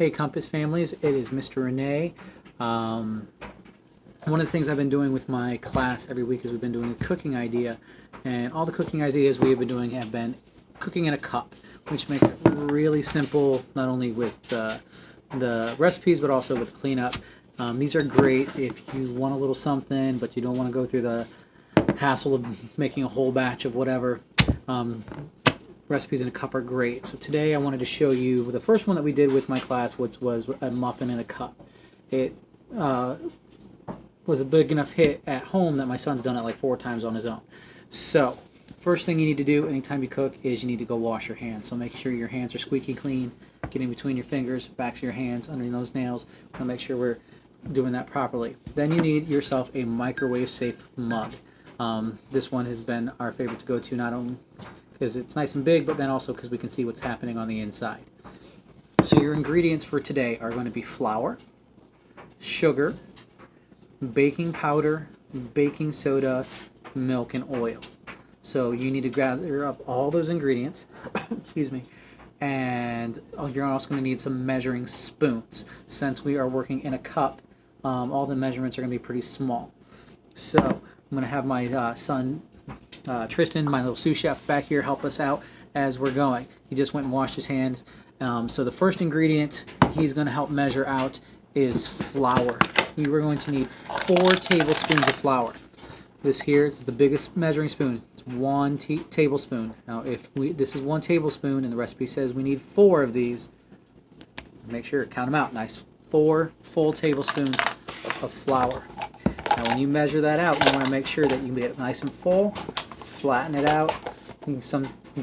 Hey Compass families, it is Mr. Renee. One of the things I've been doing with my class every week is we've been doing a cooking idea, and all the cooking ideas we have been doing have been cooking in a cup, which makes it really simple, not only with the recipes but also with cleanup. These are great if you want a little something but you don't want to go through the hassle of making a whole batch of whatever. Recipes in a cup are great. So today I wanted to show you the first one that we did with my class, which was a muffin in a cup. It was a big enough hit at home that my son's done it like 4 times on his own. So first thing you need to do anytime you cook is you need to go wash your hands. So make sure your hands are squeaky clean, get in between your fingers, backs of your hands, under those nails. Want to make sure we're doing that properly. Then you need yourself a microwave safe mug. This one has been our favorite to go to, not only because it's nice and big, but then also because we can see what's happening on the inside. So your ingredients for today are going to be flour, sugar, baking powder, baking soda, milk, and oil. So you need to gather up all those ingredients, excuse me, and you're also going to need some measuring spoons. Since we are working in a cup, all the measurements are going to be pretty small. So I'm going to have my son Tristan, my little sous chef, back here help us out as we're going. He just went and washed his hands. So the first ingredient he's going to help measure out is flour. You are going to need 4 tablespoons of flour. This here is the biggest measuring spoon. It's 1 tablespoon. Now if this is 1 tablespoon and the recipe says we need 4 of these, make sure count them out nice. 4 full tablespoons of flour. Now when you measure that out, you want to make sure that you get it nice and full. Flatten it out. You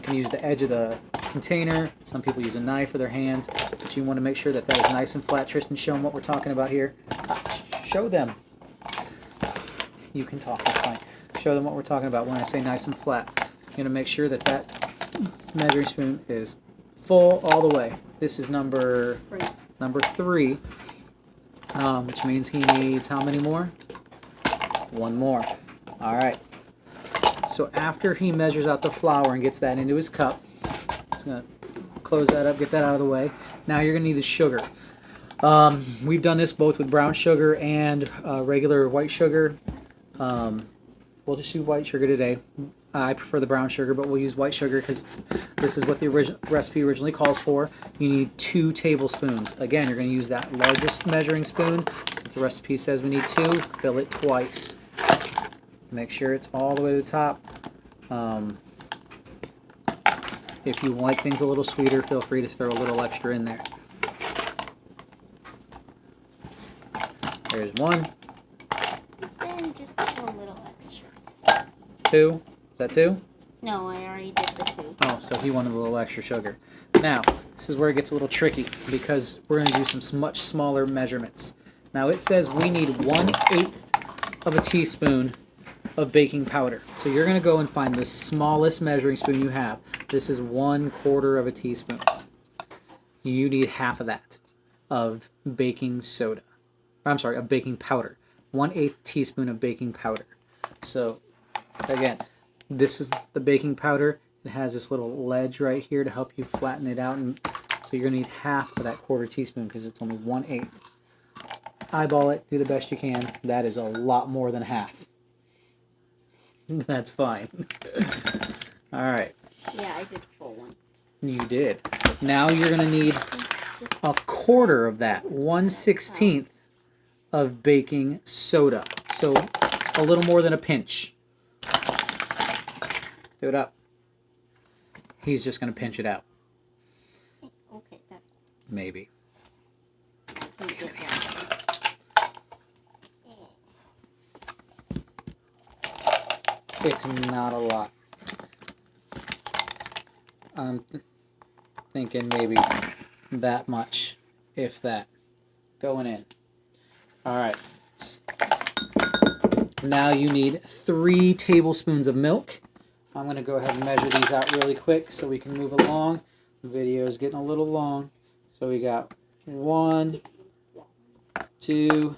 can use the edge of the container. Some people use a knife or their hands, but you want to make sure that that is nice and flat. Tristan, show them what we're talking about here. Show them. You can talk, it's fine. Show them what we're talking about when I say nice and flat. You're going to make sure that that measuring spoon is full all the way. This is number 3, which means he needs how many more? 1 more. All right. So after he measures out the flour and gets that into his cup, he's going to close that up, get that out of the way. Now you're going to need the sugar. We've done this both with brown sugar and regular white sugar. We'll just use white sugar today. I prefer the brown sugar, but we'll use white sugar because this is what the recipe originally calls for. You need 2 tablespoons. Again, you're going to use that largest measuring spoon. Since the recipe says we need 2, fill it twice. Make sure it's all the way to the top. If you like things a little sweeter, feel free to throw a little extra in there. There's 1. Then just put a little extra. 2. Is that 2? No, I already did the 2. Oh, so he wanted a little extra sugar. Now, this is where it gets a little tricky because we're going to do some much smaller measurements. Now it says we need 1/8 of a teaspoon of baking powder. So you're going to go and find the smallest measuring spoon you have. This is 1/4 of a teaspoon. You need half of that of baking soda. I'm sorry, of baking powder. 1/8 teaspoon of baking powder. So again, this is the baking powder. It has this little ledge right here to help you flatten it out, and so you're gonna need half of that 1/4 teaspoon because it's only 1/8. Eyeball it, do the best you can. That is a lot more than half. That's fine. All right. Yeah, I did full one. You did. Now you're gonna need 1/4 of that, 1/16 of baking soda. So a little more than a pinch. Do it up. He's just going to pinch it out. Okay, that. Maybe. He's going to get this. It's not a lot. I'm thinking maybe that much, if that, going in. All right. Now you need 3 tablespoons of milk. I'm going to go ahead and measure these out really quick so we can move along. The video is getting a little long. So we got 1, 2,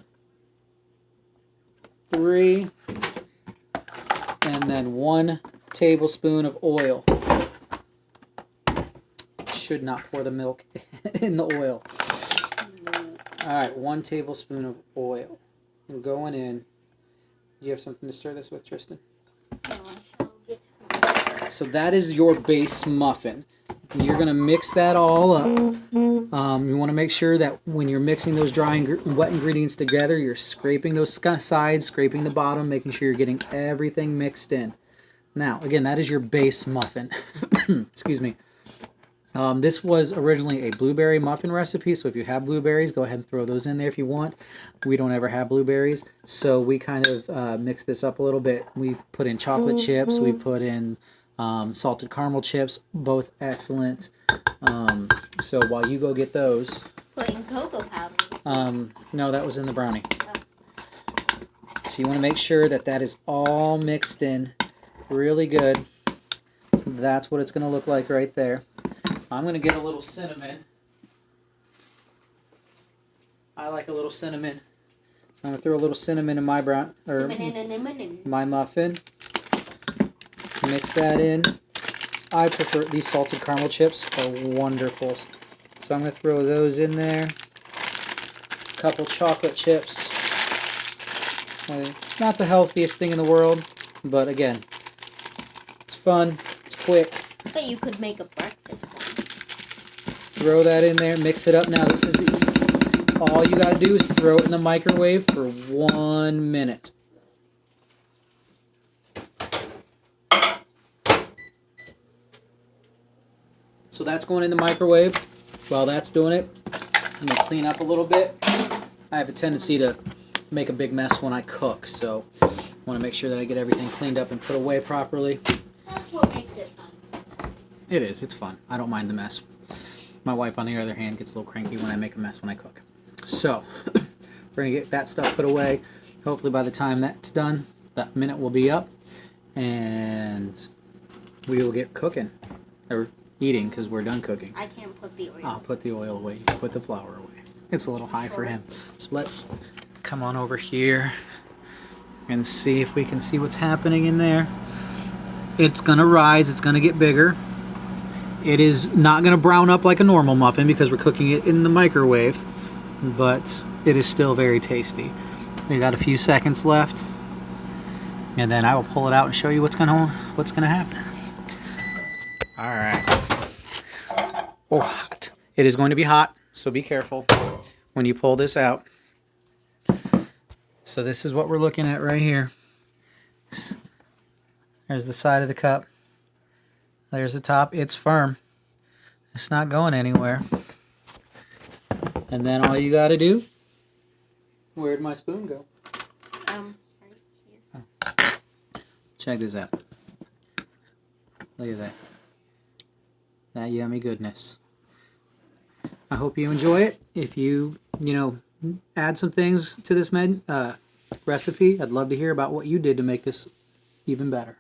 3, and then 1 tablespoon of oil. Should not pour the milk in the oil. Alright, 1 tablespoon of oil. And going in. Do you have something to stir this with, Tristan? No, I shall get. So that is your base muffin. You're going to mix that all up. You want to make sure that when you're mixing those dry and wet ingredients together, you're scraping those sides, scraping the bottom, making sure you're getting everything mixed in. Now, again, that is your base muffin. Excuse me. This was originally a blueberry muffin recipe, so if you have blueberries, go ahead and throw those in there if you want. We don't ever have blueberries, so we kind of mix this up a little bit. We put in chocolate chips, we put in salted caramel chips, both excellent. So while you go get those... Put in cocoa powder. No, that was in the brownie. So you want to make sure that that is all mixed in really good. That's what it's going to look like right there. I'm going to get a little cinnamon. I like a little cinnamon. So I'm going to throw a little cinnamon in my my muffin. Mix that in. I prefer these salted caramel chips are wonderful. So I'm going to throw those in there. A couple chocolate chips. Not the healthiest thing in the world, but again, it's fun, it's quick. But you could make a breakfast one. Throw that in there, mix it up. Now this is all you got to do is throw it in the microwave for 1 minute. So that's going in the microwave. While that's doing it, I'm going to clean up a little bit. I have a tendency to make a big mess when I cook, so I want to make sure that I get everything cleaned up and put away properly. That's what makes it fun sometimes. It is. It's fun. I don't mind the mess. My wife, on the other hand, gets a little cranky when I make a mess when I cook. So, we're going to get that stuff put away. Hopefully by the time that's done, that minute will be up, and we will get cooking. Or eating, because we're done cooking. I can't put the oil. I'll put the oil away. You can put the flour away. It's a little high for him. So let's come on over here and see if we can see what's happening in there. It's going to rise. It's going to get bigger. It is not going to brown up like a normal muffin because we're cooking it in the microwave, but it is still very tasty. We got a few seconds left, and then I will pull it out and show you what's going to happen. All right. Oh, hot. It is going to be hot, so be careful when you pull this out. So this is what we're looking at right here. There's the side of the cup. There's the top. It's firm. It's not going anywhere. And then all you got to do... Where'd my spoon go? Right here. Oh. Check this out. Look at that. That yummy goodness. I hope you enjoy it. If you add some things to this recipe, I'd love to hear about what you did to make this even better.